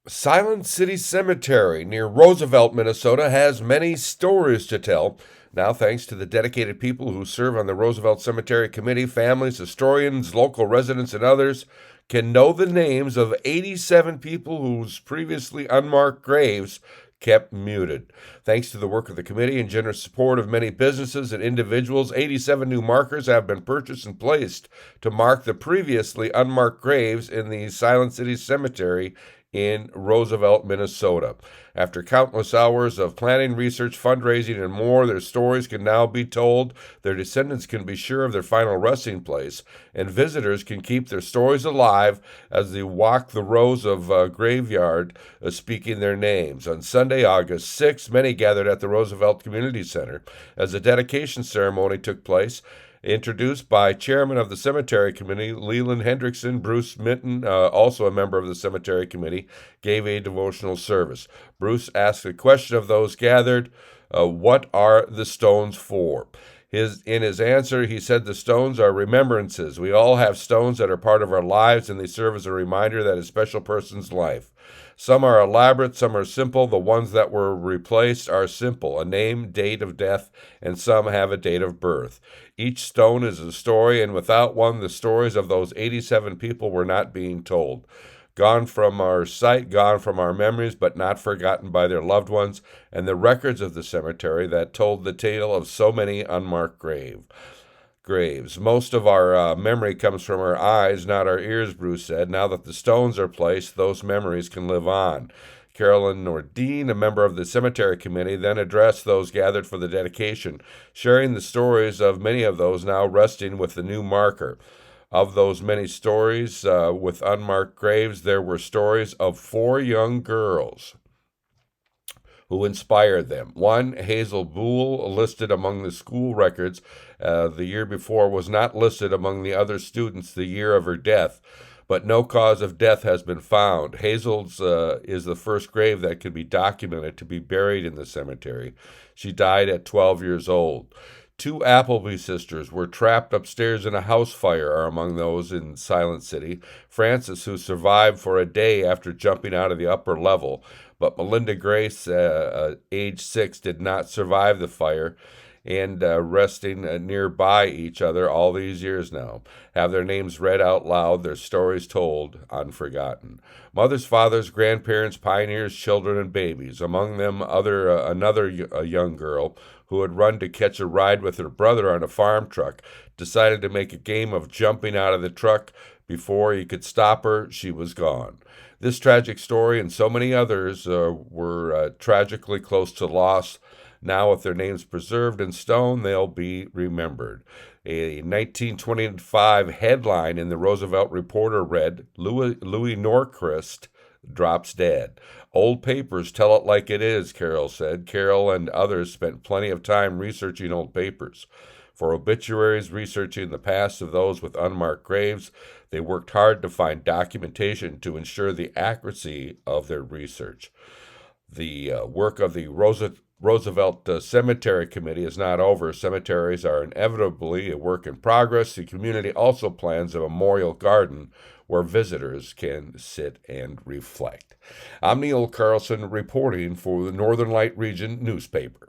Silent City Cemetery near Roosevelt, Minnesota has many stories to tell. Now, thanks to the dedicated people who serve on the Roosevelt Cemetery Committee, families, historians, local residents, and others can know the names of 87 people whose previously unmarked graves kept muted. Thanks to the work of the committee and generous support of many businesses and individuals, 87 new markers have been purchased and placed to mark the previously unmarked graves in the Silent City Cemetery in Roosevelt, Minnesota. After countless hours of planning, research, fundraising, and more, their stories can now be told. Their descendants can be sure of their final resting place, and visitors can keep their stories alive as they walk the rows of graveyard speaking their names. On Sunday, August 6th, many gathered at the Roosevelt Community Center as a dedication ceremony took place, introduced by chairman of the cemetery committee, Leland Hendrickson. Bruce Minton, also a member of the cemetery committee, gave a devotional service. Bruce asked a question of those gathered, what are the stones for? In his answer, he said the stones are remembrances. We all have stones that are part of our lives, and they serve as a reminder that a special person's life. Some are elaborate, some are simple. The ones that were replaced are simple, a name, date of death, and some have a date of birth. Each stone is a story, and without one, the stories of those 87 people were not being told. Gone from our sight, gone from our memories, but not forgotten by their loved ones, and the records of the cemetery that told the tale of so many unmarked graves. Most of our memory comes from our eyes, not our ears, Bruce said. Now that the stones are placed, those memories can live on. Carolyn Nordine, a member of the cemetery committee, then addressed those gathered for the dedication, sharing the stories of many of those now resting with the new marker. Of those many stories with unmarked graves, there were stories of 4 young girls who inspired them. One, Hazel Boole, listed among the school records the year before, was not listed among the other students the year of her death, but no cause of death has been found. Hazel's is the first grave that could be documented to be buried in the cemetery. She died at 12 years old. 2 Appleby sisters were trapped upstairs in a house fire are among those in Silent City. Frances, who survived for a day after jumping out of the upper level, but Melinda Grace, age 6, did not survive the fire and resting nearby each other all these years now, have their names read out loud, their stories told, unforgotten. Mothers, fathers, grandparents, pioneers, children, and babies. Among them, another young girl who had run to catch a ride with her brother on a farm truck, decided to make a game of jumping out of the truck. Before he could stop her, she was gone. This tragic story and so many others were tragically close to loss. Now, with their names preserved in stone, they'll be remembered. A 1925 headline in the Roosevelt Reporter read, Louis Norchrist drops dead. Old papers tell it like it is, Carol said. Carol and others spent plenty of time researching old papers. For obituaries, researching the past of those with unmarked graves, they worked hard to find documentation to ensure the accuracy of their research. The work of the Roosevelt Cemetery Committee is not over. Cemeteries are inevitably a work in progress. The community also plans a memorial garden where visitors can sit and reflect. I'm Neil Carlson reporting for the Northern Light Region newspaper.